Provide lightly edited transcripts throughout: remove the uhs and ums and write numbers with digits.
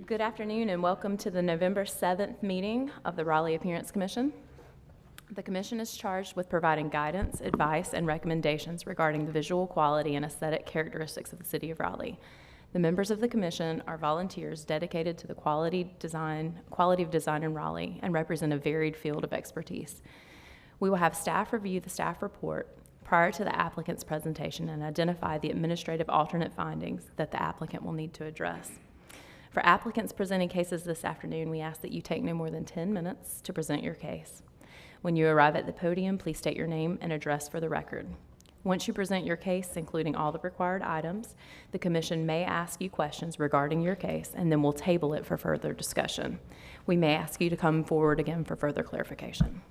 Good afternoon and welcome to the November 7th meeting of the Raleigh Appearance Commission. The Commission is charged with providing guidance, advice, and recommendations regarding the visual quality and aesthetic characteristics of the City of Raleigh. The members of the Commission are volunteers dedicated to the quality of design in Raleigh and represent a varied field of expertise. We will have staff review the staff report prior to the applicant's presentation and identify the administrative alternate findings that the applicant will need to address. For applicants presenting cases this afternoon, we ask that you take no more than 10 minutes to present your case. When you arrive at the podium, please state your name and address for the record. Once you present your case, including all the required items, the Commission may ask you questions regarding your case, and then we'll table it for further discussion. We may ask you to come forward again for further clarification.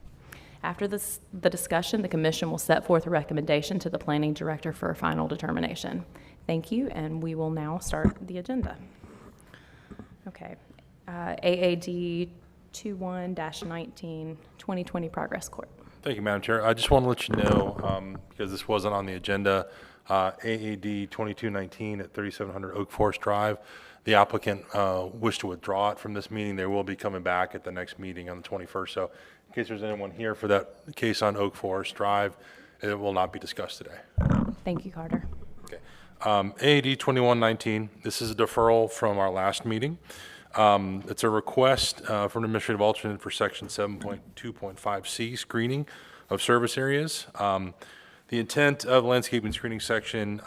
After the discussion, the Commission will set forth a recommendation to the Planning Director for a final determination. Thank you, and we will now start the agenda. Okay, AAD 21-19, 2020 Progress Court. Thank you, Madam Chair. I just want to let you know, because this wasn't on the agenda, AAD 2219 at 3700 Oak Forest Drive. The applicant wished to withdraw it from this meeting. They will be coming back at the next meeting on the 21st. So in case there's anyone here for that case on Oak Forest Drive, it will not be discussed today. Thank you, Carter. Okay. AAD 2119, this is a deferral from our last meeting. It's a request from an administrative alternate for section 7.2.5C, screening of service areas. The intent of the landscaping screening section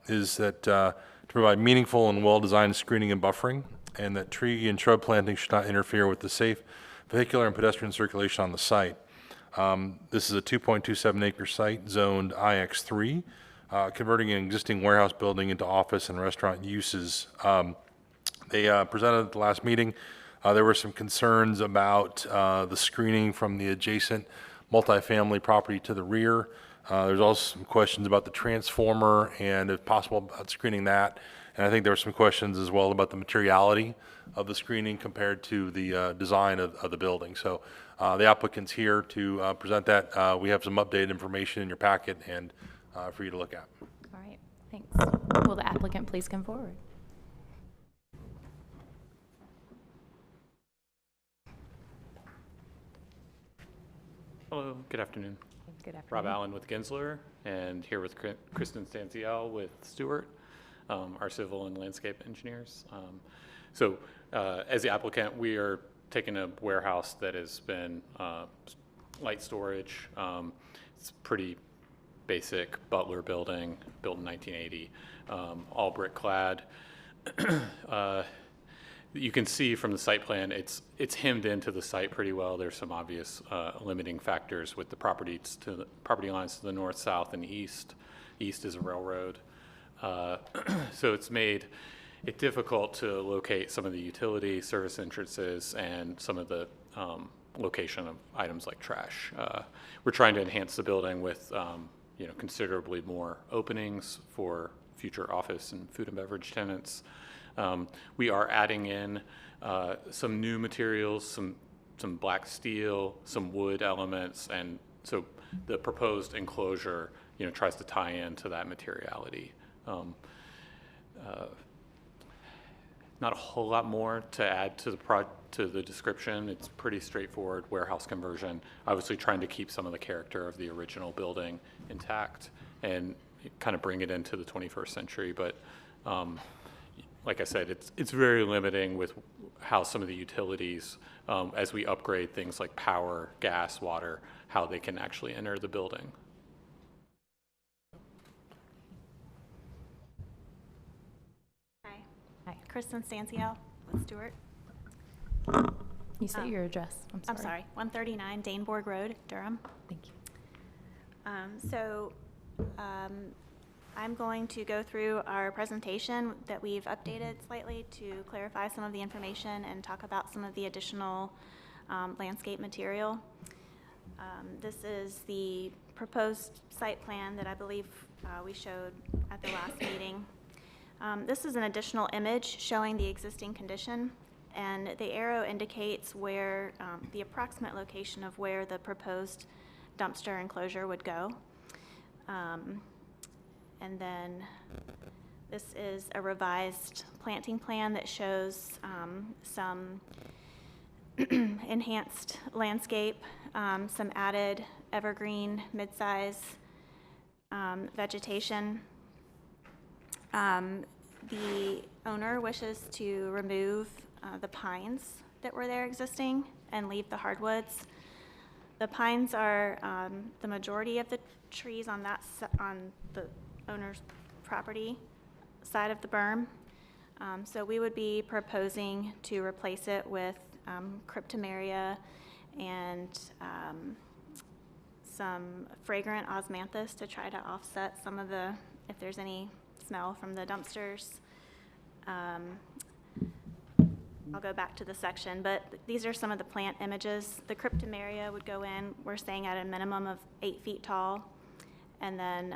is that to provide meaningful and well-designed screening and buffering, and that tree and shrub planting should not interfere with the safe vehicular and pedestrian circulation on the site. This is a 2.27 acre site zoned IX3. Converting an existing warehouse building into office and restaurant uses. They presented at the last meeting. There were some concerns about the screening from the adjacent multifamily property to the rear. There's also some questions about the transformer and if possible about screening that. And I think there were some questions as well about the materiality of the screening compared to the design of the building. So the applicant's here to present that. We have some updated information in your packet and for you to look at. All right, thanks. Will the applicant please come forward? Hello, good afternoon. Good afternoon. Rob Allen with Gensler, and here with Kristen Stanciel with Stewart, our civil and landscape engineers. As the applicant, we are taking a warehouse that has been light storage. It's pretty basic Butler building, built in 1980, all brick clad. You can see from the site plan, it's hemmed into the site pretty well. There's some obvious limiting factors with the property lines to the north, south, and east. East is a railroad. So it's made it difficult to locate some of the utility service entrances and some of the location of items like trash. We're trying to enhance the building with considerably more openings for future office and food and beverage tenants. We are adding in some new materials, some black steel, some wood elements, and so the proposed enclosure, tries to tie into that materiality. Not a whole lot more to add to the description. It's pretty straightforward warehouse conversion. Obviously, trying to keep some of the character of the original building intact and kind of bring it into the 21st century, but. Like I said, it's very limiting with how some of the utilities, as we upgrade things like power, gas, water, how they can actually enter the building. Hi. Hi. Kristen Stanciel with Stewart. You say your address. I'm sorry. 139 Daneborg Road, Durham. Thank you. I'm going to go through our presentation that we've updated slightly to clarify some of the information and talk about some of the additional landscape material. This is the proposed site plan that I believe we showed at the last meeting. This is an additional image showing the existing condition, and the arrow indicates where the approximate location of where the proposed dumpster enclosure would go. And then This is a revised planting plan that shows some enhanced landscape, some added evergreen mid-size vegetation. The owner wishes to remove the pines that were there existing and leave the hardwoods. The pines are the majority of the trees on on the owner's property side of the berm. So we would be proposing to replace it with cryptomeria and some fragrant osmanthus to try to offset some of the, if there's any smell from the dumpsters. I'll go back to the section, but these are some of the plant images. The cryptomeria would go in, we're staying at a minimum of 8 feet tall, and then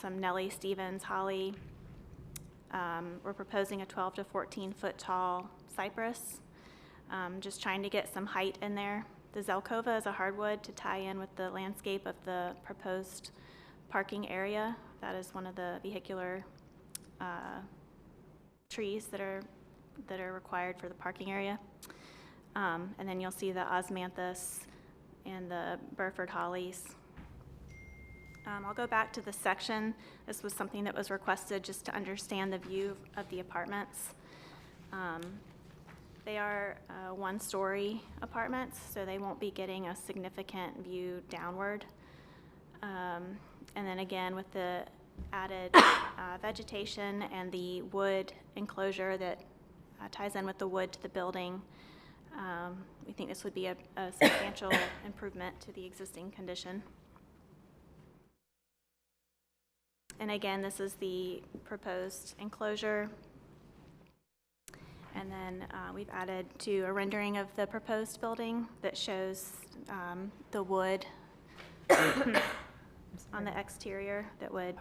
some Nellie Stevens holly. We're proposing a 12 to 14 foot tall cypress, just trying to get some height in there. The Zelkova is a hardwood to tie in with the landscape of the proposed parking area. That is one of the vehicular trees that are required for the parking area. And then you'll see the osmanthus and the Burford hollies. I'll go back to the section. This was something that was requested just to understand the view of the apartments. They are one-story apartments, so they won't be getting a significant view downward. And then again, with the added vegetation and the wood enclosure that ties in with the wood to the building, we think this would be a substantial improvement to the existing condition. And again, this is the proposed enclosure. And then we've added to a rendering of the proposed building that shows the wood on the exterior that would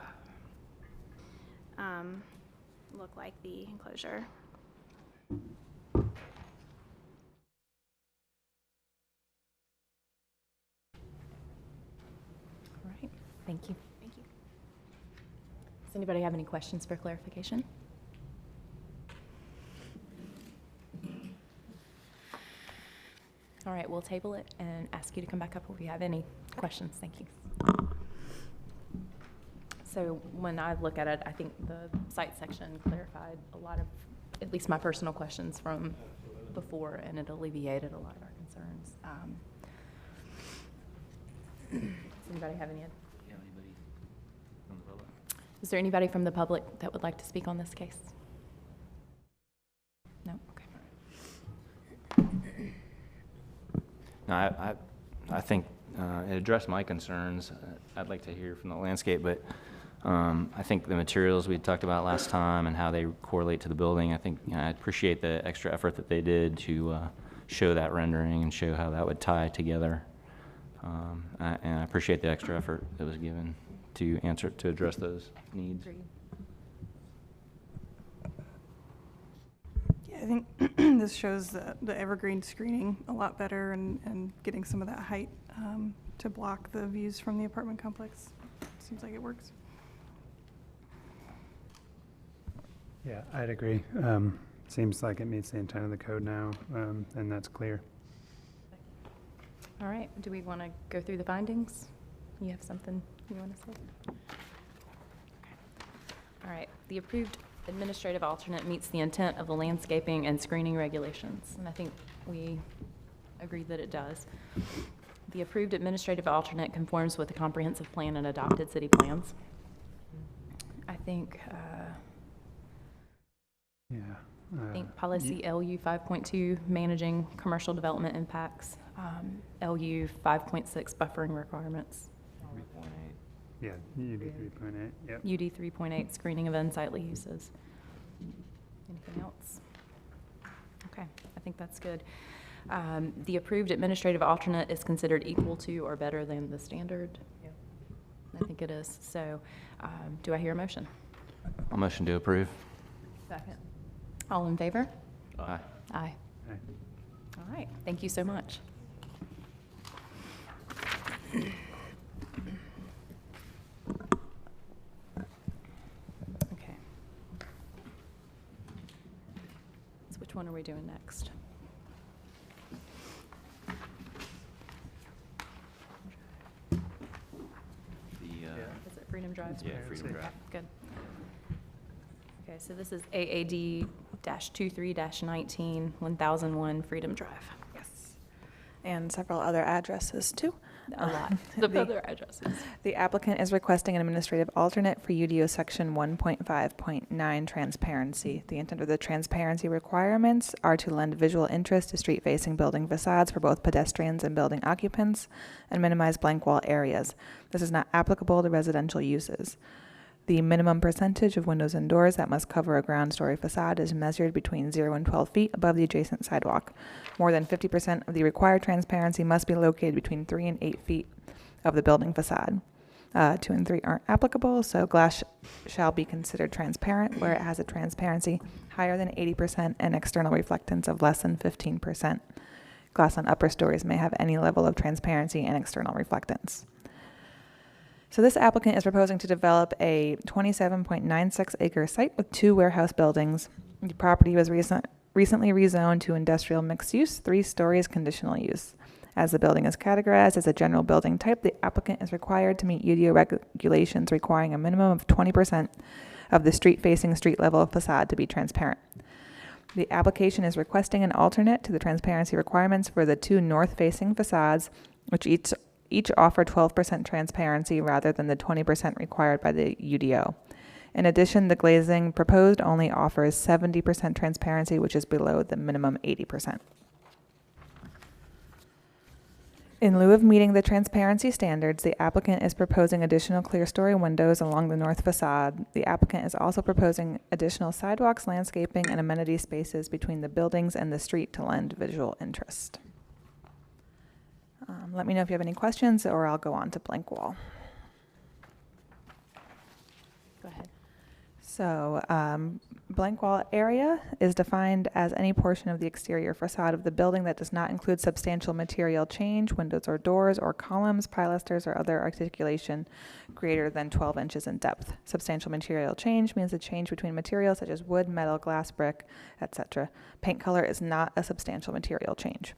look like the enclosure. All right, thank you. Thank you. Does anybody have any questions for clarification? All right, we'll table it and ask you to come back up if you have any questions. Thank you. So when I look at it, I think the site section clarified a lot of, at least my personal questions from before, and it alleviated a lot of our concerns. Does anybody have any? Anybody from the public? Is there anybody from the public that would like to speak on this case? No? Okay. No, I think it addressed my concerns. I'd like to hear from the landscape, but I think the materials we talked about last time and how they correlate to the building, I think I appreciate the extra effort that they did to show that rendering and show how that would tie together. And I appreciate the extra effort that was given to address those needs. Agreed. Yeah, I think this shows the evergreen screening a lot better and getting some of that height to block the views from the apartment complex. Seems like it works. Yeah, I'd agree. Seems like it meets the intent of the code now, and that's clear. All right, do we want to go through the findings? You have something you want to say? All right, the approved administrative alternate meets the intent of the landscaping and screening regulations, and I think we agree that it does. The approved administrative alternate conforms with the comprehensive plan and adopted city plans. I think policy LU 5.2, managing commercial development impacts, LU 5.6, buffering requirements, 3.8. Yeah, UD 3.8, yep. UD 3.8, screening of unsightly uses. Anything else? Okay, I think that's good. The approved administrative alternate is considered equal to or better than the standard. Yep. I think it is. So do I hear a motion? I'll motion to approve. Second. All in favor? Aye. Aye. Aye. All right, thank you so much. Okay. we doing next? Is it Freedom Drive? Yeah, Freedom Drive. Good. Okay, so this is AAD-23-19, 1001 Freedom Drive. Yes. And several other addresses too. A lot of other addresses. The applicant is requesting an administrative alternate for UDO section 1.5.9 transparency. The intent of the transparency requirements are to lend visual interest to street-facing building facades for both pedestrians and building occupants and minimize blank wall areas. This is not applicable to residential uses. The minimum percentage of windows and doors that must cover a ground story facade is measured between 0 and 12 feet above the adjacent sidewalk. More than 50% of the required transparency must be located between 3 and 8 feet of the building facade. 2 and 3 aren't applicable, so glass shall be considered transparent where it has a transparency higher than 80% and external reflectance of less than 15%. Glass on upper stories may have any level of transparency and external reflectance. So this applicant is proposing to develop a 27.96 acre site with 2 warehouse buildings. The property was recently rezoned to industrial mixed use, 3 stories conditional use. As the building is categorized as a general building type, the applicant is required to meet UDO regulations requiring a minimum of 20% of the street-facing street-level facade to be transparent. The application is requesting an alternate to the transparency requirements for the 2 north-facing facades, which each offer 12% transparency rather than the 20% required by the UDO. In addition, the glazing proposed only offers 70% transparency, which is below the minimum 80%. In lieu of meeting the transparency standards, the applicant is proposing additional clear story windows along the north facade. The applicant is also proposing additional sidewalks, landscaping, and amenity spaces between the buildings and the street to lend visual interest. Let me know if you have any questions, or I'll go on to blank wall. Go ahead. So, blank wall area is defined as any portion of the exterior facade of the building that does not include substantial material change, windows or doors or columns, pilasters, or other articulation greater than 12 inches in depth. Substantial material change means a change between materials such as wood, metal, glass, brick, etc. Paint color is not a substantial material change.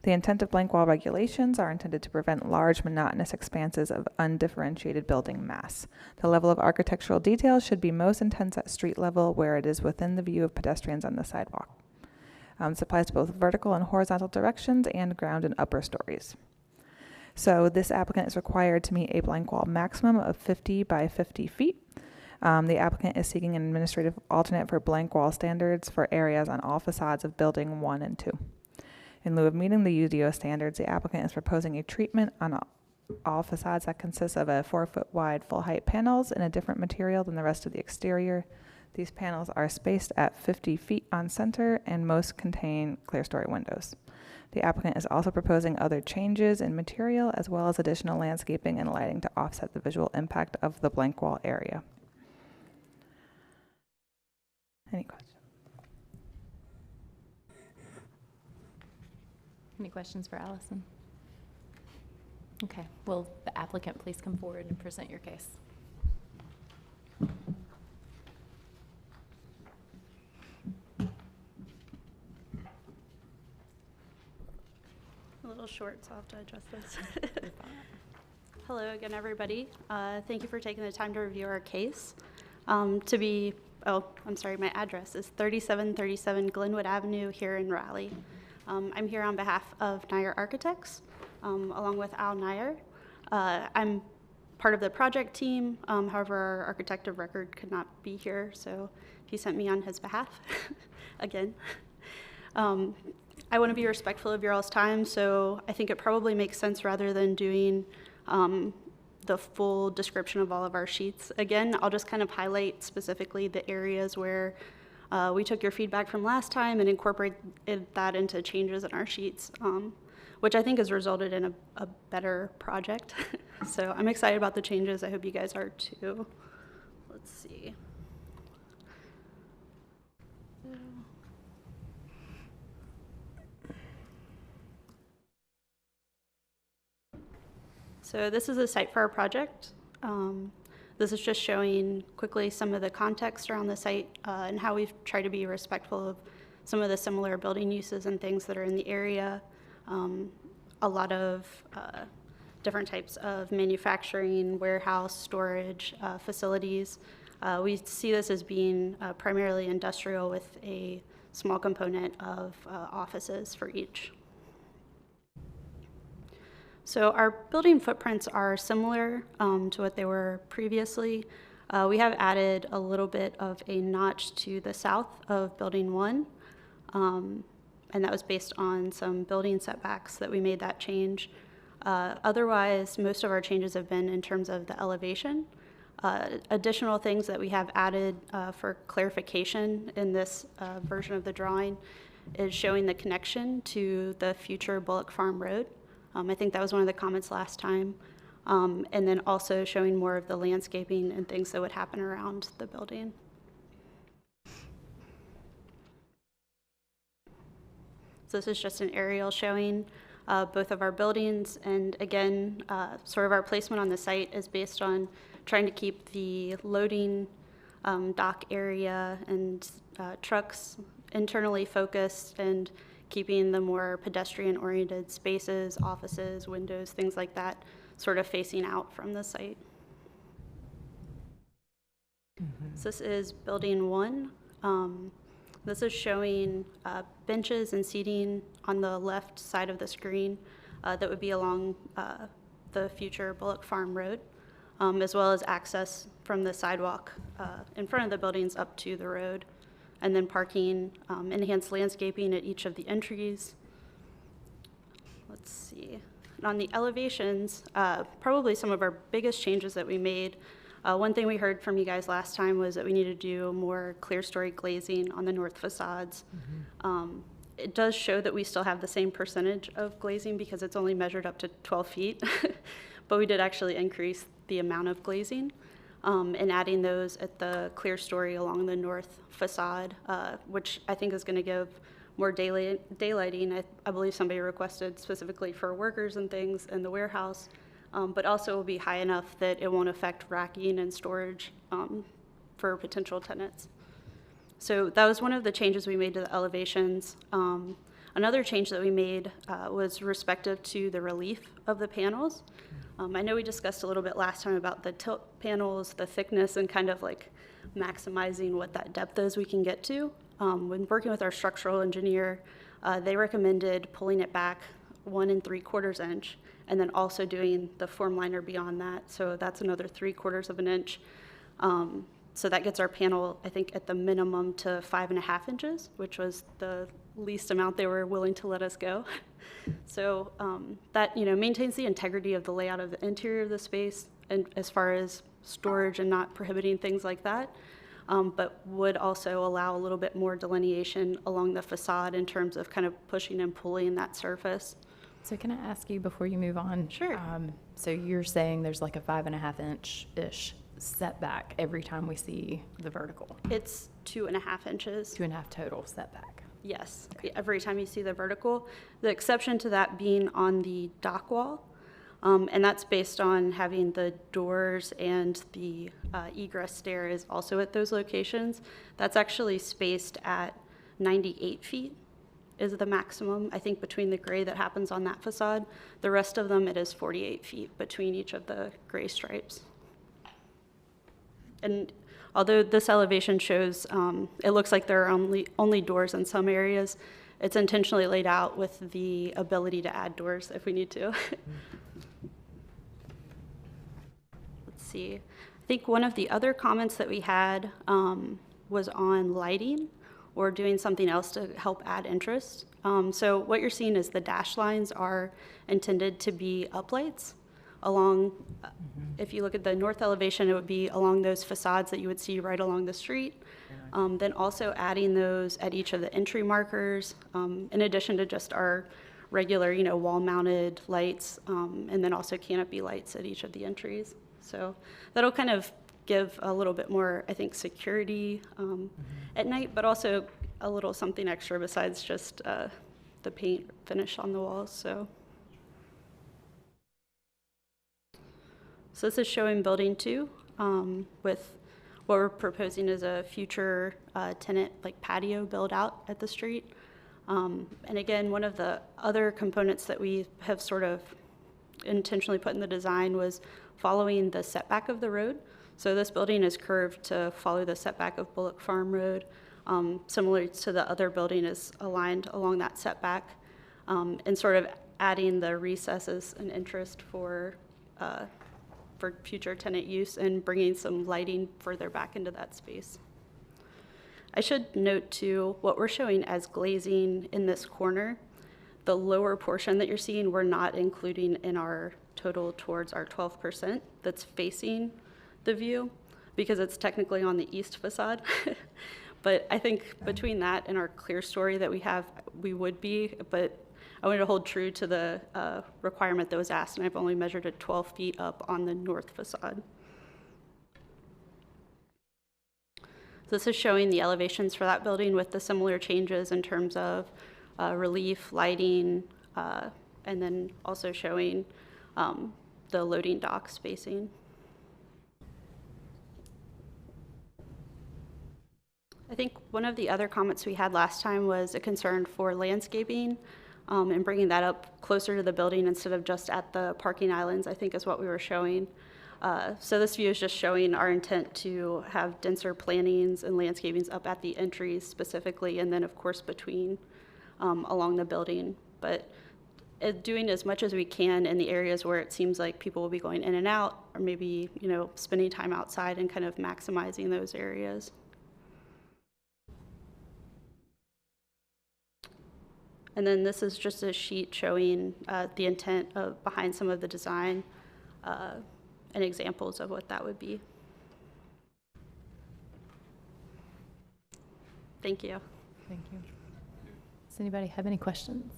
The intent of blank wall regulations are intended to prevent large, monotonous expanses of undifferentiated building mass. The level of architectural detail should be most intense at street level where it is within the view of pedestrians on the sidewalk. This applies to both vertical and horizontal directions and ground and upper stories. So this applicant is required to meet a blank wall maximum of 50 by 50 feet. The applicant is seeking an administrative alternate for blank wall standards for areas on all facades of building 1 and 2. In lieu of meeting the UDO standards, the applicant is proposing a treatment on all facades that consists of a 4-foot wide full height panels in a different material than the rest of the exterior. These panels are spaced at 50 feet on center and most contain clear story windows. The applicant is also proposing other changes in material as well as additional landscaping and lighting to offset the visual impact of the blank wall area. Any questions? Any questions for Allison? Okay, will the applicant please come forward and present your case? A little short, so I'll have to adjust this. Hello again, everybody. Thank you for taking the time to review our case. My address is 3737 Glenwood Avenue here in Raleigh. I'm here on behalf of Nair Architects, along with Al Nair. I'm part of the project team. However, our architect of record could not be here, so he sent me on his behalf again. I want to be respectful of your all's time, so I think it probably makes sense rather than doing the full description of all of our sheets. Again, I'll just kind of highlight specifically the areas where we took your feedback from last time and incorporated that into changes in our sheets, which I think has resulted in a better project. So I'm excited about the changes. I hope you guys are too. Let's see. So this is a site for our project. This is just showing quickly some of the context around the site and how we've tried to be respectful of some of the similar building uses and things that are in the area. A lot of different types of manufacturing, warehouse, storage facilities. We see this as being primarily industrial with a small component of offices for each. So our building footprints are similar to what they were previously. We have added a little bit of a notch to the south of Building 1, and that was based on some building setbacks that we made that change. Otherwise, most of our changes have been in terms of the elevation. Additional things that we have added for clarification in this version of the drawing is showing the connection to the future Bullock Farm Road. I think that was one of the comments last time. And then also showing more of the landscaping and things that would happen around the building. So this is just an aerial showing both of our buildings, and again, sort of our placement on the site is based on trying to keep the loading dock area and trucks internally focused and keeping the more pedestrian-oriented spaces, offices, windows, things like that, sort of facing out from the site. So this is Building 1. This is showing benches and seating on the left side of the screen that would be along the future Bullock Farm Road, as well as access from the sidewalk in front of the buildings up to the road, and then parking, enhanced landscaping at each of the entries. Let's see. And on the elevations, probably some of our biggest changes that we made, one thing we heard from you guys last time was that we need to do more clear story glazing on the north facades. It does show that we still have the same percentage of glazing because it's only measured up to 12 feet, but we did actually increase the amount of glazing and adding those at the clear story along the north facade, which I think is going to give more daylighting. I believe somebody requested specifically for workers and things in the warehouse, but also will be high enough that it won't affect racking and storage for potential tenants. So that was one of the changes we made to the elevations. Another change that we made was respective to the relief of the panels. I know we discussed a little bit last time about the tilt panels, the thickness, and kind of like maximizing what that depth is we can get to. When working with our structural engineer, they recommended pulling it back 1 3/4 inch, and then also doing the form liner beyond that. So that's another 3/4 inch. So that gets our panel, I think, at the minimum to 5.5 inches, which was the least amount they were willing to let us go. So that maintains the integrity of the layout of the interior of the space, and as far as storage and not prohibiting things like that, but would also allow a little bit more delineation along the facade in terms of kind of pushing and pulling that surface. So can I ask you before you move on? Sure. So you're saying there's like a 5.5 inch-ish setback every time we see the vertical? It's 2.5 inches. 2.5 total setback. Yes, every time you see the vertical. The exception to that being on the dock wall, and that's based on having the doors and the egress stair is also at those locations. That's actually spaced at 98 feet is the maximum, I think, between the gray that happens on that facade. The rest of them, it is 48 feet between each of the gray stripes. And although this elevation shows, it looks like there are only doors in some areas, it's intentionally laid out with the ability to add doors if we need to. Let's see. I think one of the other comments that we had was on lighting or doing something else to help add interest. So what you're seeing is the dash lines are intended to be uplights along, if you look at the north elevation, it would be along those facades that you would see right along the street. Then also adding those at each of the entry markers, in addition to just our regular, wall-mounted lights, and then also canopy lights at each of the entries. So that'll kind of give a little bit more, I think, security at night, but also a little something extra besides just the paint finish on the walls. So this is showing building 2 with what we're proposing is a future tenant like patio build out at the street. And again, one of the other components that we have sort of intentionally put in the design was following the setback of the road. So this building is curved to follow the setback of Bullock Farm Road. Similar to the other building is aligned along that setback, and sort of adding the recesses and interest for future tenant use and bringing some lighting further back into that space. I should note too, what we're showing as glazing in this corner, the lower portion that you're seeing, we're not including in our total towards our 12% that's facing the view, because it's technically on the east facade. But I think between that and our clear story that we have, we would be, but I wanted to hold true to the requirement that was asked, and I've only measured it 12 feet up on the north facade. So this is showing the elevations for that building with the similar changes in terms of relief, lighting, and then also showing the loading dock spacing. I think one of the other comments we had last time was a concern for landscaping and bringing that up closer to the building instead of just at the parking islands, I think is what we were showing. So this view is just showing our intent to have denser plantings and landscapings up at the entries specifically, and then of course between along the building. But doing as much as we can in the areas where it seems like people will be going in and out, or maybe, you know, spending time outside and kind of maximizing those areas. And then this is just a sheet showing the intent behind some of the design and examples of what that would be. Thank you. Thank you. Does anybody have any questions?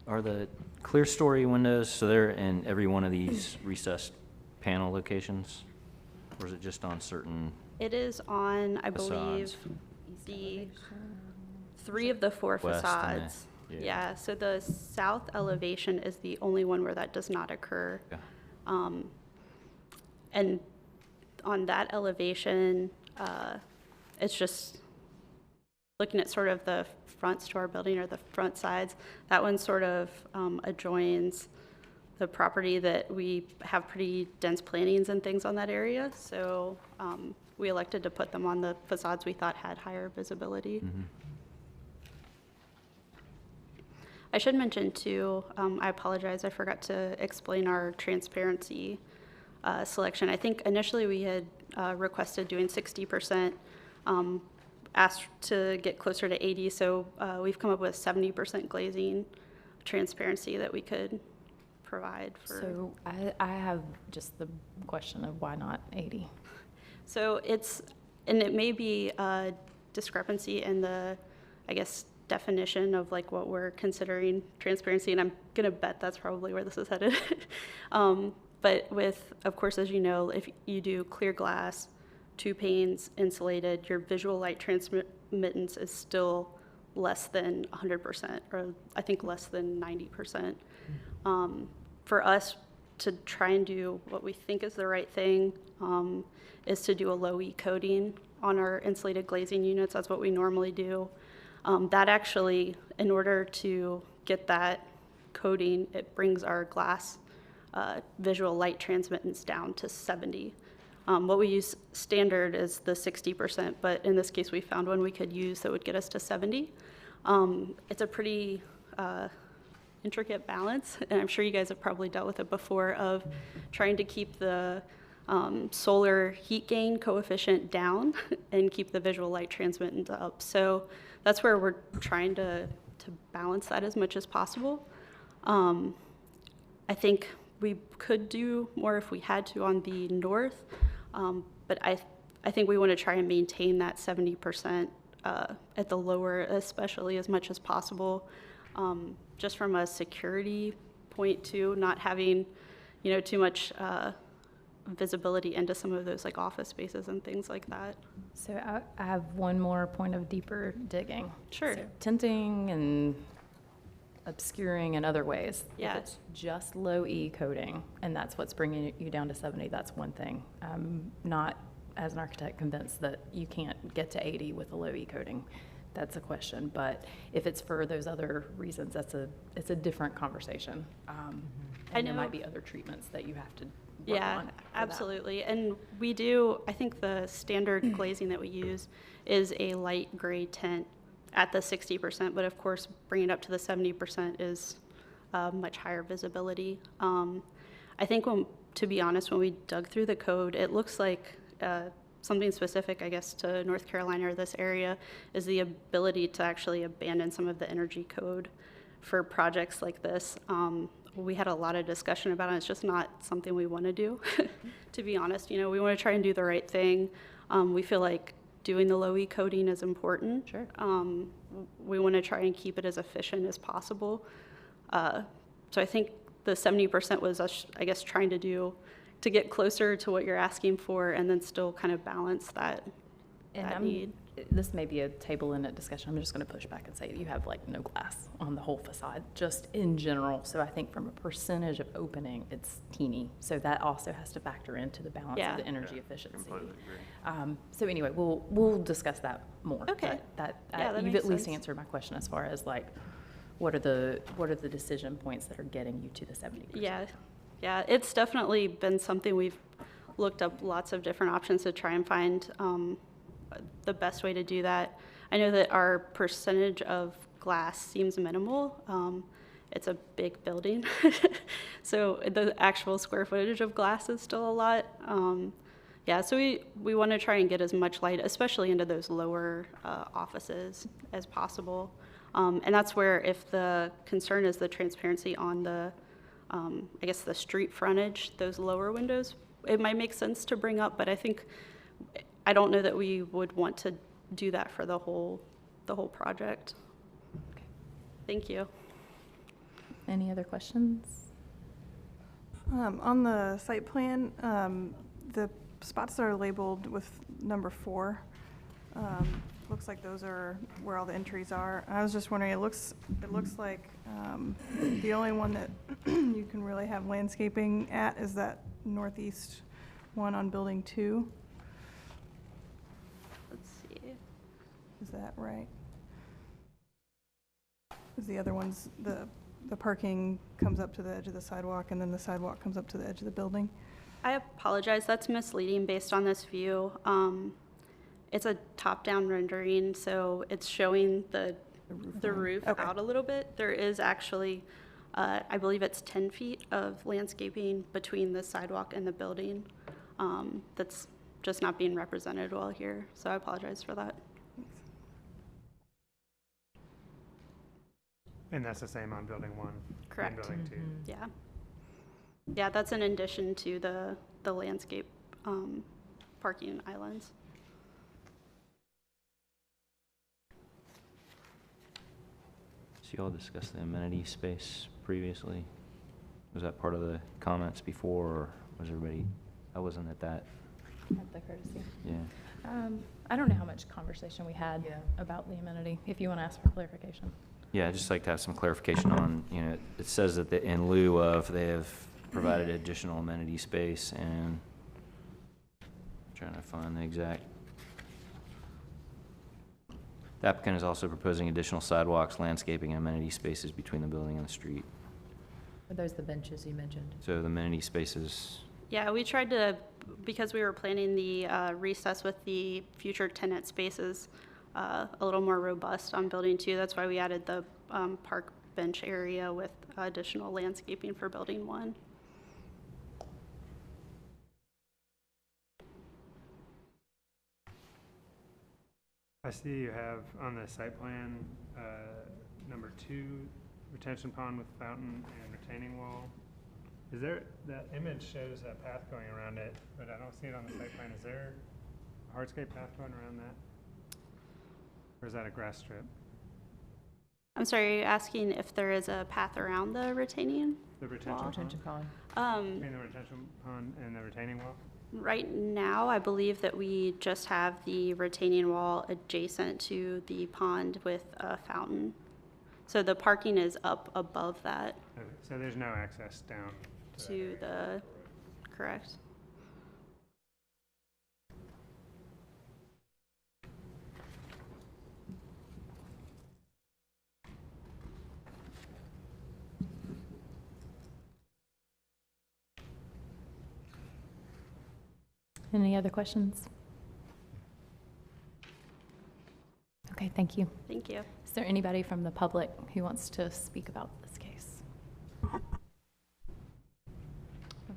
Are the clear story windows, so they're in every one of these recessed panel locations? Or is it just on certain It is on, I believe, facades? the 3 of the 4 West and the- facades. yeah. Yeah, so the south elevation is the only one where that does not occur. Okay. And on that elevation, it's just looking at sort of the fronts to our building or the front sides. That one sort of adjoins the property that we have pretty dense plantings and things on that area. So we elected to put them on the facades we thought had higher visibility. Mm-hmm. I should mention too, I apologize, I forgot to explain our transparency selection. I think initially we had requested doing 60%, asked to get closer to 80, so we've come up with 70% glazing transparency that we could provide for. So I have just the question of why not 80? So and it may be a discrepancy in the, I guess, definition of like what we're considering transparency, and I'm gonna bet that's probably where this is headed. But with, of course, as you know, if you do clear glass, 2 panes, insulated, your visual light transmittance is still less than 100%, or I think less than 90%. For us to try and do what we think is the right thing is to do a low E coating on our insulated glazing units. That's what we normally do. That actually, in order to get that coating, it brings our glass visual light transmittance down to 70. What we use standard is the 60%, but in this case we found one we could use that would get us to 70. It's a pretty intricate balance, and I'm sure you guys have probably dealt with it before, of trying to keep the solar heat gain coefficient down and keep the visual light transmittance up. So that's where we're trying to balance that as much as possible. I think we could do more if we had to on the north, but I think we want to try and maintain that 70% at the lower, especially, as much as possible, just from a security point too, not having, you know, too much visibility into some of those like office spaces and things like that. So I have one more point of deeper digging. Sure. So tinting and obscuring in other ways. Yeah. If it's just low E coating, and that's what's bringing you down to 70, that's one thing. I'm not, as an architect, convinced that you can't get to 80 with a low E coating. That's a question. But if it's for those other reasons, it's a different conversation. And there know- might be other treatments that you have to work Yeah, on for that. absolutely. And we do, I think the standard glazing that we use is a light gray tint at the 60%, but of course, bringing it up to the 70% is much higher visibility. I think to be honest, when we dug through the code, it looks like something specific, I guess, to North Carolina or this area is the ability to actually abandon some of the energy code for projects like this. We had a lot of discussion about it. It's just not something we want to do, to be honest. You know, we want to try and do the right thing. We feel like doing the low E coating is important. Sure. We want to try and keep it as efficient as possible. So I think the 70% was us, I guess, trying to get closer to what you're asking for and then still kind of balance that need. This may be a table limit discussion. I'm just going to push back and say you have like no glass on the whole facade, just in general. So I think from a percentage of opening, it's teeny. So that also has to factor into the balance Yeah. of the energy efficiency. So anyway, we'll discuss that more. Okay. But Yeah, that you've makes at least sense. answered my question as far as like, what are the decision points that are getting you to the 70%? Yeah, it's definitely been something we've looked up lots of different options to try and find the best way to do that. I know that our percentage of glass seems minimal. It's a big building, so the actual square footage of glass is still a lot. So we want to try and get as much light, especially into those lower offices, as possible. And that's where, if the concern is the transparency on the, I guess, the street frontage, those lower windows, it might make sense to bring up, but I don't know that we would want to do that for the whole project. Okay. Thank you. Any other questions? On the site plan, the spots that are labeled with number 4, looks like those are where all the entries are. I was just wondering, it looks like the only one that you can really have landscaping at is that northeast one on building 2. Let's see. Is that right? Is the other ones, the parking comes up to the edge of the sidewalk and then the sidewalk comes up to the edge of the building? I apologize, that's misleading based on this view. It's a top-down rendering, so it's showing the roof Okay. out a little bit. There is actually, I believe it's 10 feet of landscaping between the sidewalk and the building. That's just not being represented well here, so I apologize for that. And that's the same on building 1? Correct. And building 2? Yeah. Yeah, that's in addition to the landscape parking islands. So you all discussed the amenity space previously? Was that part of the comments before, or was everybody, I wasn't at that, At the courtesy. yeah. I don't know how much conversation we had about the amenity, if you want to ask for clarification. Yeah, I'd just like to have some clarification on, it says that in lieu of, they have provided additional amenity space, and trying to find the exact. The applicant is also proposing additional sidewalks, landscaping, and amenity spaces between the building and the street. Are those the benches you mentioned? So the amenity spaces, Yeah, we tried to, because we were planning the recess with the future tenant spaces a little more robust on building 2. That's why we added the park bench area with additional landscaping for building 1. I see you have on the site plan, number 2, retention pond with fountain and retaining wall. Is there, that image shows a path going around it, but I don't see it on the site plan. Is there a hardscape path going around that? Or is that a grass strip? I'm sorry, are you asking if there is a path around the retaining? The retention Wall. pond? Retention pond. Between the retention pond and the retaining wall? Right now, I believe that we just have the retaining wall adjacent to the pond with a fountain. So the parking is up above that Okay, so there's no access down to that to area. the, correct? Any other questions? Okay, thank you. Thank you. Is there anybody from the public who wants to speak about this case?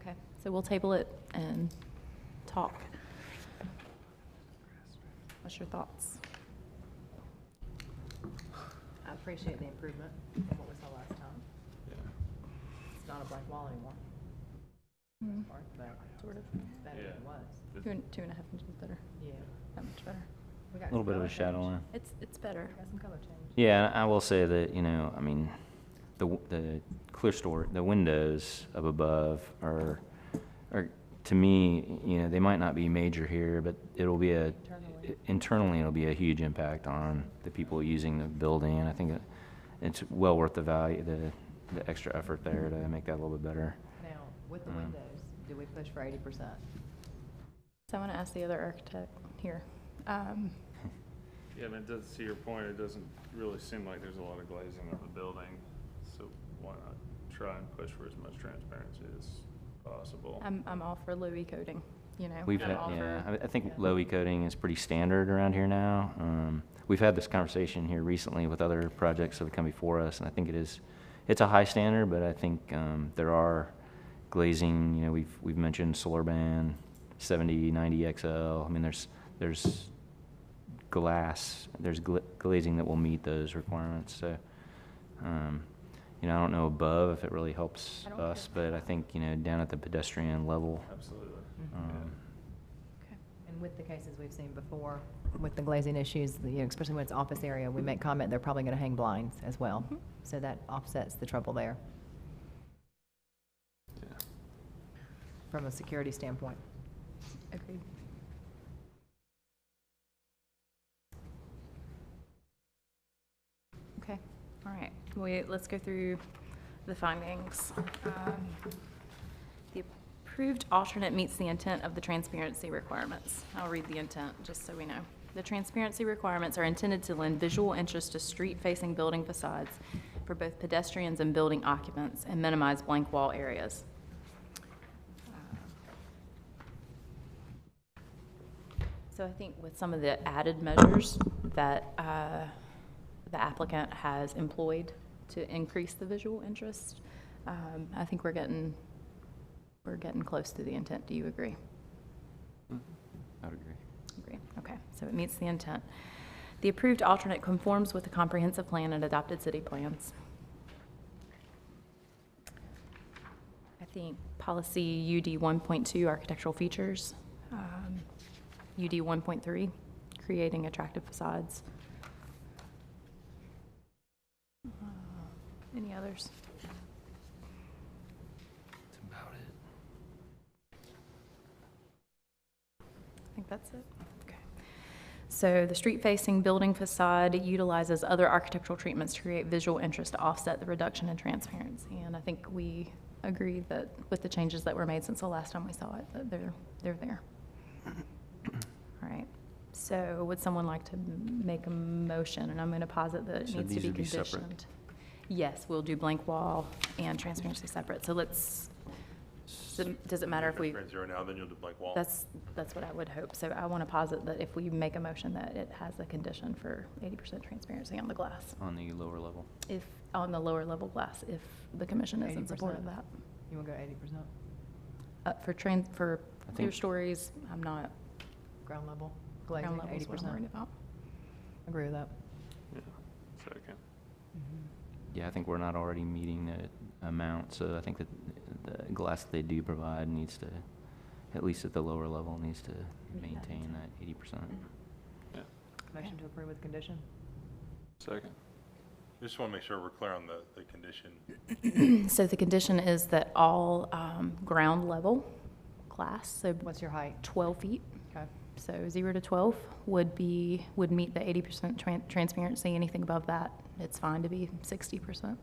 Okay, so we'll table it and talk. What's your thoughts? I appreciate the improvement from what we saw last time. It's not a blank wall anymore. Or that sort of better than it was. 2.5 inches better, Yeah. that much better. We got A little some bit of a color shadow change. line. It's better. Got some color change. Yeah, I will say that, I mean, the clear store, the windows up above are, to me, they might not be major here, but it'll be internally it'll be a huge impact on the people using the building, and I think it's well worth the value, the extra effort there to make that a little bit better. Now, with the windows, do we push for 80%? So I want to ask the other architect here. Yeah, I mean, it does, to your point, it doesn't really seem like there's a lot of glazing of the building, so why not try and push for as much transparency as possible? I'm all for low e-coating, We've I'm had, all yeah, for- I think low e-coating is pretty standard around here now. We've had this conversation here recently with other projects that have come before us, and I think it's a high standard, but I think there are glazing, we've mentioned Solarband, 70, 90 XL. I mean, there's glass, there's glazing that will meet those requirements, so, I don't know above if it really helps I don't us, but I think, down at the pedestrian level, Absolutely. And with the cases we've seen before, with the glazing issues, especially when it's office area, we make comment they're probably going to hang blinds as well. So that offsets the trouble there Yeah. from a security standpoint. Agreed. Okay, all right. Let's go through the findings. The approved alternate meets the intent of the transparency requirements. I'll read the intent, just so we know. The transparency requirements are intended to lend visual interest to street-facing building facades for both pedestrians and building occupants and minimize blank wall areas. So I think with some of the added measures that the applicant has employed to increase the visual interest, I think we're getting close to the intent. Do you agree? I would agree. Agree. Okay, so it meets the intent. The approved alternate conforms with the comprehensive plan and adopted city plans. I think policy UD 1.2, architectural features, UD 1.3, creating attractive facades. Any others? That's about it. I think that's it. Okay. So the street-facing building facade utilizes other architectural treatments to create visual interest to offset the reduction in transparency. And I think we agree that with the changes that were made since the last time we saw it, that they're there. All right. So would someone like to make a motion? And I'm going to posit that it So needs to these be would be separate? conditioned. Yes, we'll do blank wall and transparency separate. So does it matter if we? Transparency right now, then you'll do blank wall. That's what I would hope. So I want to posit that if we make a motion that it has a condition for 80% transparency on the glass, On the lower level. if, on the lower level glass, if the commission is in support of 80%. that. You want to go 80%? For I clear think- stories, I'm not, Ground level, glazing, ground level is what I'm 80%? worried about. Agree with that. Yeah, second. Yeah, I think we're not already meeting the amount, so I think that the glass that they do provide needs to, at least at the lower level, needs to maintain that 80%. Yeah, Motion to approve with condition? second. Just want to make sure we're clear on the condition. So the condition is that all ground level glass, so What's your height? 12 feet, Okay. so 0 to 12 would meet the 80% transparency. Anything above that it's fine to be 60%.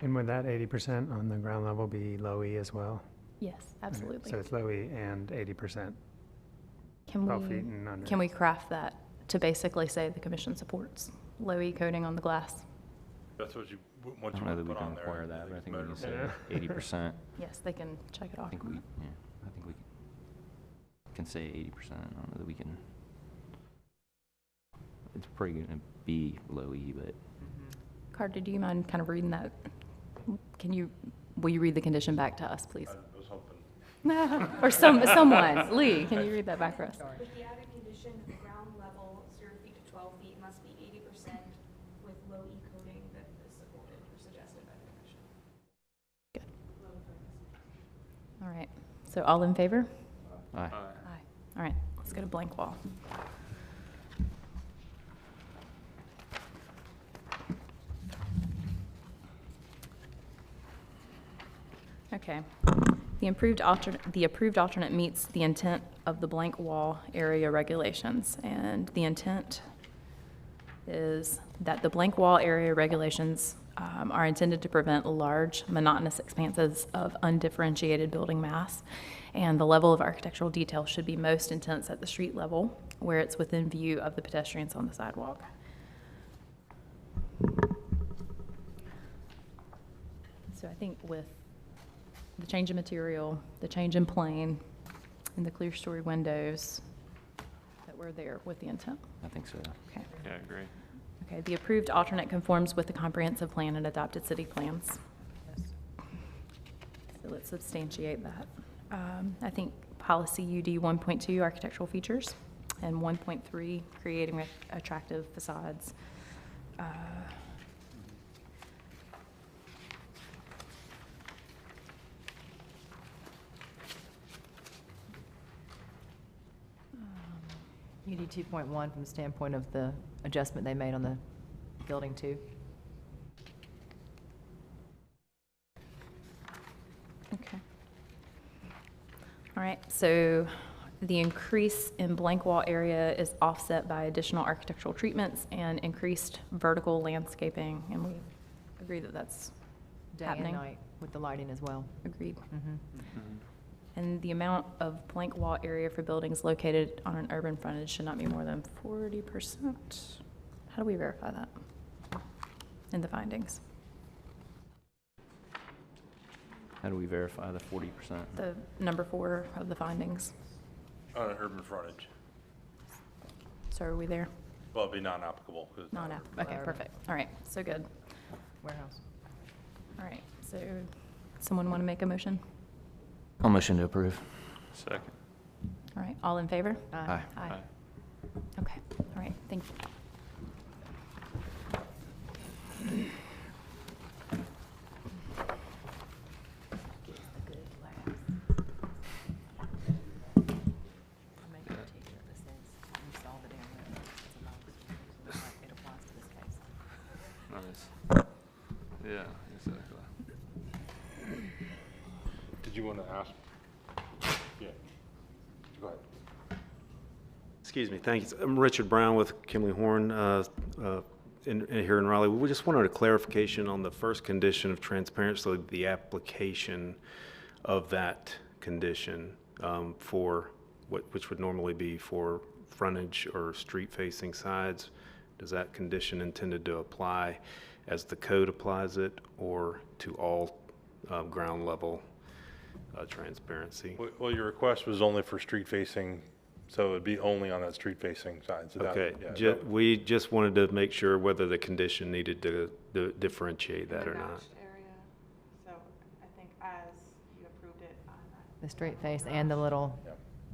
And would that 80% on the ground level be low E as well? Yes, absolutely. So it's low E and 80%, Can 12 we, feet and under. can we craft that to basically say the commission supports low E coating on the glass? That's what you, I what you don't know want that to we put can on there. require that, but I think we can say Yeah. 80%. Yes, they can check it off. I think we can say 80%. I don't know that we can. It's probably going to be low E, but Carter, do you mind kind of reading that? Will you read the condition back to us, please? I was hoping. Or someone. Lee, can you read that back for us? With the added condition, the ground level 0 feet to 12 feet must be 80% with low E coating that is supported or suggested by the commission. Good. All right. So all in favor? aye. Aye. All right, let's go to blank wall. Okay. The approved alternate meets the intent of the blank wall area regulations, and the intent is that the blank wall area regulations are intended to prevent large, monotonous expanses of undifferentiated building mass, and the level of architectural detail should be most intense at the street level, where it's within view of the pedestrians on the sidewalk. So I think with the change in material, the change in plane, and the clear story windows, that we're there with the intent. I think so. Okay. Yeah, I agree. Okay, the approved alternate conforms with the comprehensive plan and adopted city plans. So let's substantiate that. I think policy UD 1.2, architectural features, and 1.3, creating attractive facades. UD 2.1 from the standpoint of the adjustment they made on the building too. Okay. All right, so the increase in blank wall area is offset by additional architectural treatments and increased vertical landscaping, and we agree that that's Day happening. and night with the lighting as well. Agreed. Mhm. And the amount of blank wall area for buildings located on an urban frontage should not be more than 40%. How do we verify that in the findings? How do we verify the 40%? The number 4 of the findings. Urban frontage. So are we there? Well, it'd be non-applicable. 'cause it's not Non-app. urban. Okay, perfect. All right, so good. Warehouse. All right, so someone want to make a motion? I'll motion to approve. Second. All right, all in favor? Aye. Aye. Okay, all right, thank you. Make a notation that says you saw the damn road. It's a box. It applies to this case. Nice. Yeah, exactly. Did you want to ask? Yeah. Go ahead. Excuse me, thank you. I'm Richard Brown with Kimley Horn here in Raleigh. We just wanted a clarification on the first condition of transparency, the application of that condition for which would normally be for frontage or street-facing sides. Does that condition intended to apply as the code applies it, or to all ground level transparency? Well, your request was only for street facing, so it'd be only on that street facing side. So that- Okay, yeah, we just wanted to make sure whether the condition needed to differentiate that or not. Area, so I think as you approved it on that. The straight face and the little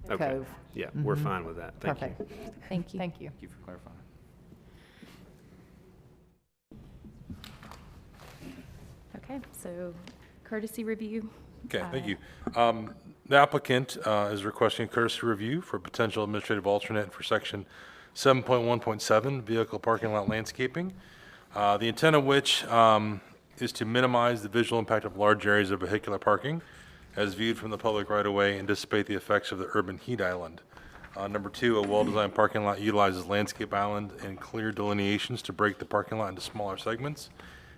Okay. cove. Yeah, we're Mhm. fine with that. Thank you. Perfect. Thank you. Thank you. Thank you for clarifying. Okay, so courtesy review. Okay, thank you. The applicant is requesting courtesy review for potential administrative alternate for section 7.1.7, vehicle parking lot landscaping. The intent of which is to minimize the visual impact of large areas of vehicular parking as viewed from the public right-of-way and dissipate the effects of the urban heat island. Number 2, a well-designed parking lot utilizes landscape island and clear delineations to break the parking lot into smaller segments.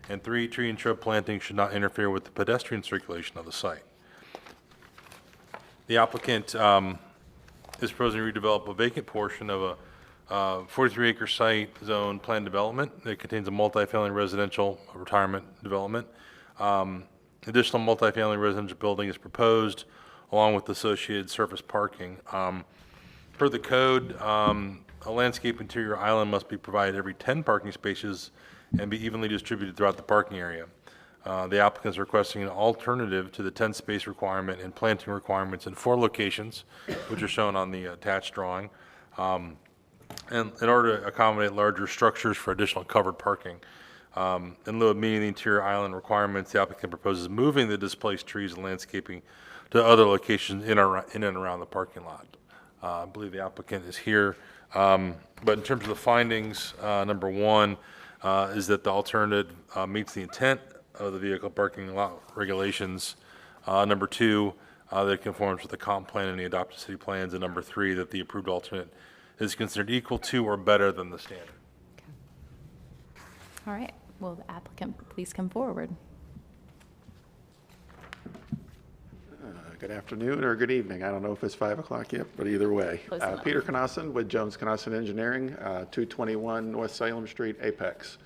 And 3, tree and shrub planting should not interfere with the pedestrian circulation of the site. The applicant is proposing to redevelop a vacant portion of a 43-acre site zone planned development that contains a multifamily residential retirement development. Additional multifamily residential building is proposed, along with associated surface parking. Per the code, a landscape interior island must be provided every 10 parking spaces and be evenly distributed throughout the parking area. The applicant is requesting an alternative to the 10-space requirement and planting requirements in 4 locations, which are shown on the attached drawing, and in order to accommodate larger structures for additional covered parking. In lieu of meeting the interior island requirements, the applicant proposes moving the displaced trees and landscaping to other locations in and around the parking lot. I believe the applicant is here. But in terms of the findings, number 1 is that the alternative meets the intent of the vehicle parking lot regulations. Number 2, that it conforms with the comp plan and the adopted city plans. And number 3, that the approved alternate is considered equal to or better than the standard. All right, will the applicant please come forward? Good afternoon or good evening. I don't know if it's 5 o'clock yet, but either way. Close enough. Peter Knosson with Jones Knosson Engineering, 221 North Salem Street, Apex,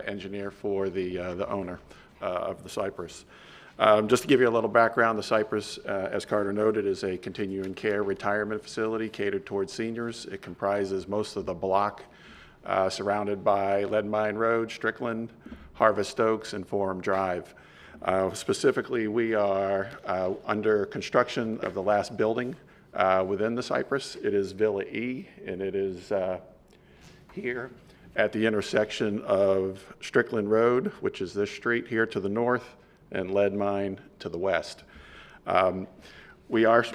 engineer for the owner of the Cypress. Just to give you a little background, the Cypress, as Carter noted, is a continuing care retirement facility catered towards seniors. It comprises most of the block surrounded by Lead Mine Road, Strickland, Harvest Oaks, and Forum Drive. Specifically, we are under construction of the last building within the Cypress. It is Villa E, and it is here at the intersection of Strickland Road, which is this street here to the north, and Lead Mine to the west. We are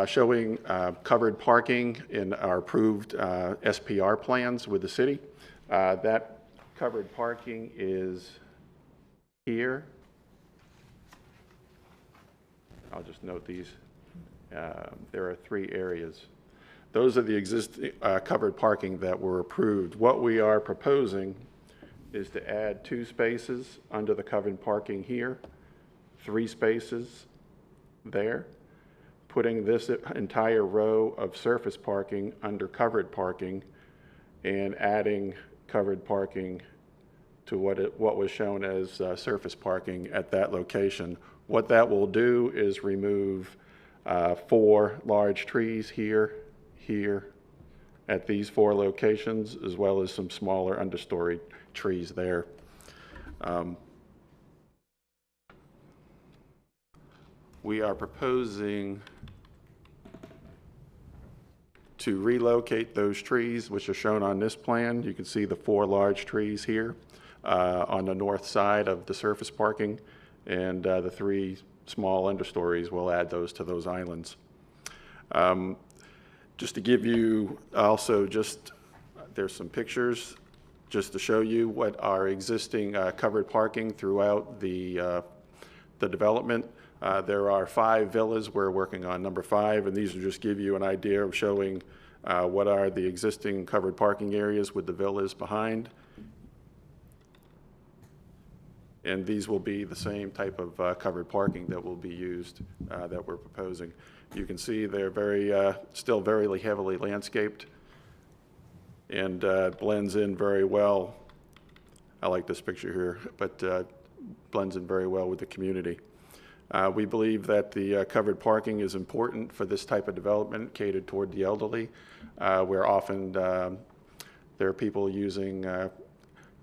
showing covered parking in our approved SPR plans with the city. That covered parking is here. I'll just note these. There are 3 areas. Those are the existing covered parking that were approved. What we are proposing is to add 2 spaces under the covered parking here, 3 spaces there, putting this entire row of surface parking under covered parking and adding covered parking to what was shown as surface parking at that location. What that will do is remove 4 large trees here, at these 4 locations, as well as some smaller understory trees there. We are proposing to relocate those trees, which are shown on this plan. You can see the 4 large trees here on the north side of the surface parking, and the 3 small understories, we'll add those to those islands. Just to give you also there's some pictures just to show you what our existing covered parking throughout the development. There are 5 villas we're working on, number 5, and these will just give you an idea of showing what are the existing covered parking areas with the villas behind. And these will be the same type of covered parking that will be used, that we're proposing. You can see they're still very heavily landscaped and blends in very well. I like this picture here, but blends in very well with the community. We believe that the covered parking is important for this type of development catered toward the elderly, where often there are people using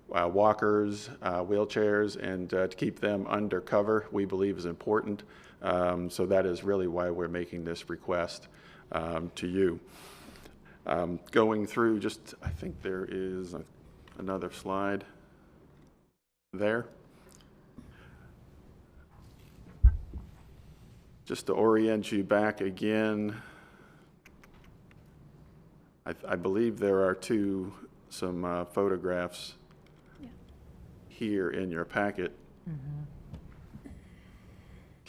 walkers, wheelchairs, and to keep them under cover, we believe is important. So that is really why we're making this request to you. Going through I think there is another slide there. Just to orient you back again, I believe there are some photographs here in your packet.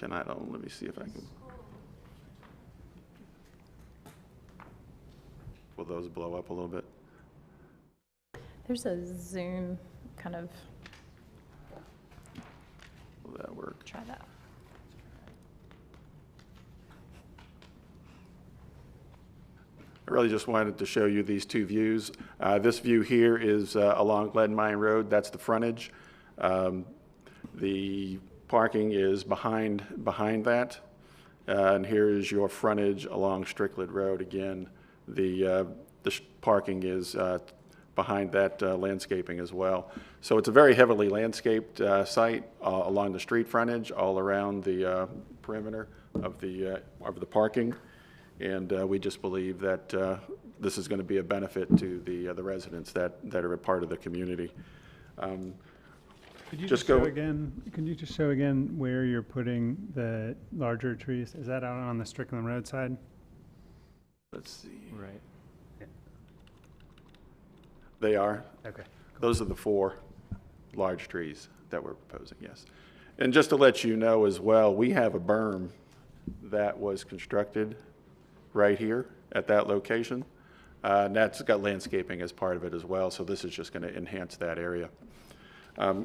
Let me see if I can. those blow up a little bit. There's a zoom kind of, Will that work? try that. I really just wanted to show you these two views. This view here is along Lead Mine Road. That's the frontage. The parking is behind that. And here is your frontage along Strickland Road. Again, the parking is behind that landscaping as well. So it's a very heavily landscaped site along the street frontage, all around the perimeter of the parking. And we just believe that this is going to be a benefit to the residents that are a part of the community. Could you Just just show go- again, could you just show again where you're putting the larger trees? Is that out on the Strickland Road side? Let's see. Right. They are. Okay. Those are the 4 large trees that we're proposing, yes. And just to let you know as well, we have a berm that was constructed right here at that location. And that's got landscaping as part of it as well, so this is just going to enhance that area.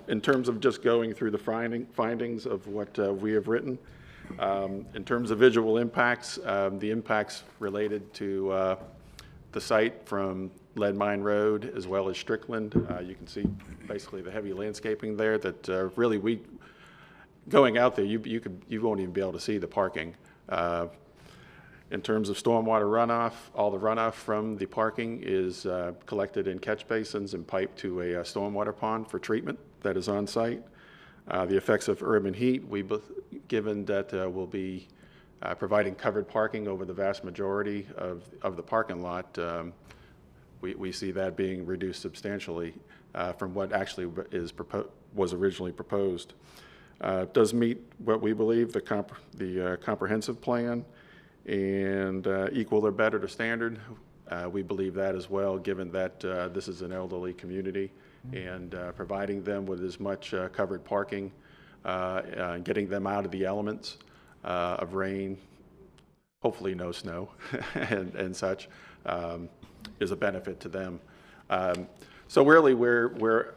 In terms of just going through the findings of what we have written, in terms of visual impacts, the impacts related to the site from Lead Mine Road as well as Strickland, you can see basically the heavy landscaping there that really going out there, you won't even be able to see the parking. In terms of stormwater runoff, all the runoff from the parking is collected in catch basins and piped to a stormwater pond for treatment that is on site. The effects of urban heat, given that we'll be providing covered parking over the vast majority of the parking lot, we see that being reduced substantially from what actually was originally proposed. It does meet what we believe the comprehensive plan and equal or better to standard. We believe that as well, given that this is an elderly community, and providing them with as much covered parking, getting them out of the elements of rain, hopefully no snow and such, is a benefit to them. So really we're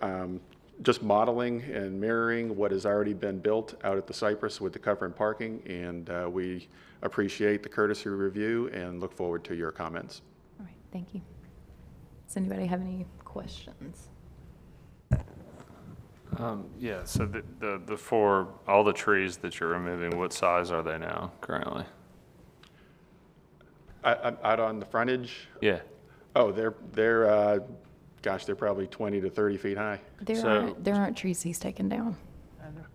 just modeling and mirroring what has already been built out at the Cypress with the cover and parking, and we appreciate the courtesy review and look forward to your comments. All right, thank you. Does anybody have any questions? Yeah, so the 4, all the trees that you're removing, what size are they now currently? Out on the frontage? Yeah. Oh, they're probably 20 to 30 feet high. There aren't trees he's taken down.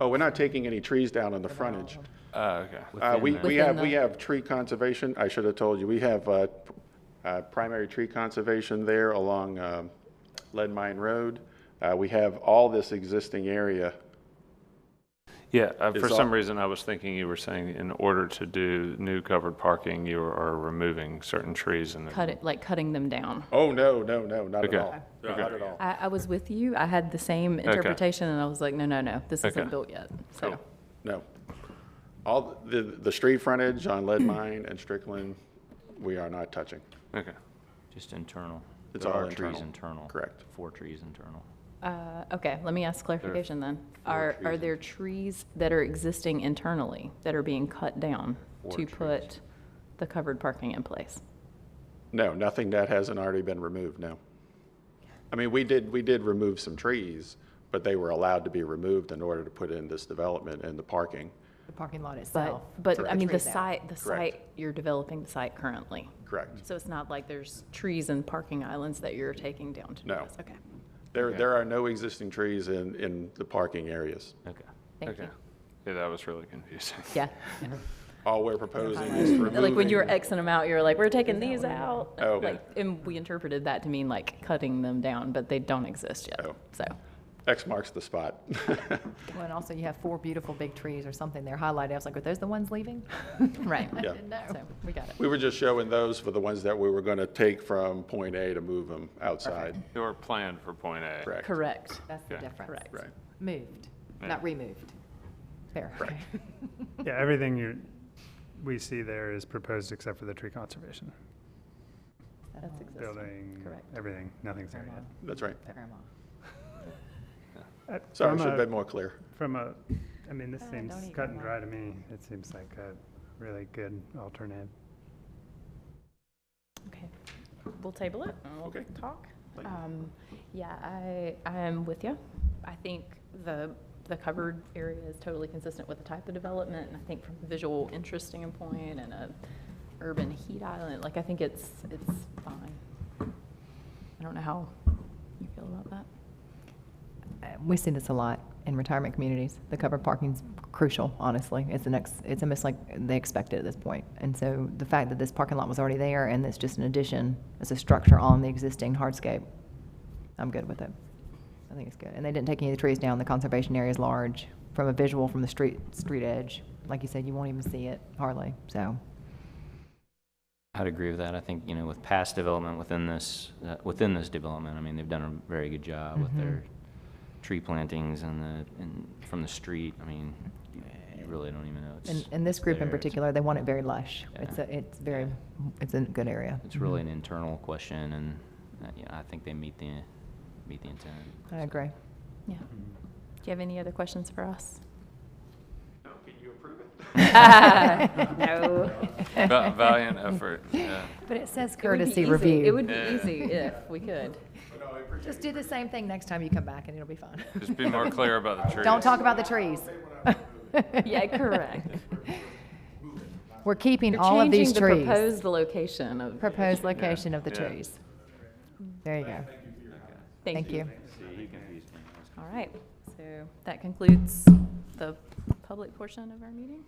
Oh, we're not taking any trees down on the frontage. Okay. We have tree conservation. I should have told you, we have primary tree conservation there along Lead Mine Road. We have all this existing area. Yeah, for Is some all- reason I was thinking you were saying in order to do new covered parking, you are removing certain trees and Cutting them down. Oh, no, not Okay. at all. Not at all. I was with you. I had the same interpretation, and I was like, no, this Okay. isn't built yet. So, No. All the street frontage on Lead Mine and Strickland, we are not touching. Okay. Just internal. It's There all are internal. trees internal. Correct. 4 trees internal. okay, let me ask clarification then. four Are trees. there trees that are existing internally that are being cut down 4 to trees. put the covered parking in place? No, nothing that hasn't already been removed, no. I mean, we did remove some trees, but they were allowed to be removed in order to put in this development and the parking. The parking lot itself. But I mean, the Trees out. site, you're developing the site currently. Correct. So it's not like there's trees and parking islands that you're taking down to do No. this? Okay, There are no existing trees in the parking areas. Okay. thank Okay. you. Yeah, that was really confusing. Yeah. All we're proposing is removing. Like when you were Xing them out, you were like, we're taking these out. Oh, okay. Like, and we interpreted that to mean like cutting them down, but they don't exist yet. Oh. So, X marks the spot. Well, and also you have 4 beautiful big trees or something there highlighted. I was like, are those the ones leaving? right. Yeah. So we got it. We were just showing those for the ones that we were going to take from point A to move them outside. You were planned for point A. Correct. Correct. That's the Okay. difference. Correct. Right. Moved, Yeah. not removed. Fair. Right. Yeah, everything we see there is proposed except for the tree conservation. That's existing. building, Correct. everything, nothing's there yet. That's right. Grandma. Sorry, I From should have a- been more clear. From a, I mean, this Ah, seems don't eat cut and grandma. dry to me. It seems like a really good alternative. Okay, we'll table it, and we'll Okay. talk. Thank you. Yeah, I am with you. I think the covered area is totally consistent with the type of development, and I think from a visual interest standpoint and a urban heat island, like, I think it's fine. I don't know how you feel about that. We see this a lot in retirement communities. The covered parking's crucial, honestly. It's almost like they expect it at this point. And so the fact that this parking lot was already there and it's just an addition, it's a structure on the existing hardscape, I'm good with it. I think it's good. And they didn't take any of the trees down. The conservation area is large. From a visual from the street edge, like you said, you won't even see it hardly, so. I'd agree with that. I think, with past development within this development, I mean, they've done a very good job with their tree plantings and from the street. I mean, you really don't even know it's. And this group in there. It's- particular, they want it very lush. Yeah. It's a good area. It's really an internal question, and, I think they meet the intent. I agree. Yeah. Do you have any other questions for us? No, can you approve it? No. Valiant effort, yeah. But it says It would be courtesy easy. review. It would be Yeah. easy if we could. Just do the same thing next time you come back and it'll be fine. Just be more clear about the trees. Don't talk about the trees. Yeah, correct. We're keeping You're all of these changing trees. the proposed location of. Proposed location of the Yeah. trees. There you go. Thank you. See, you confused me. All right, so that concludes the public portion of our meeting.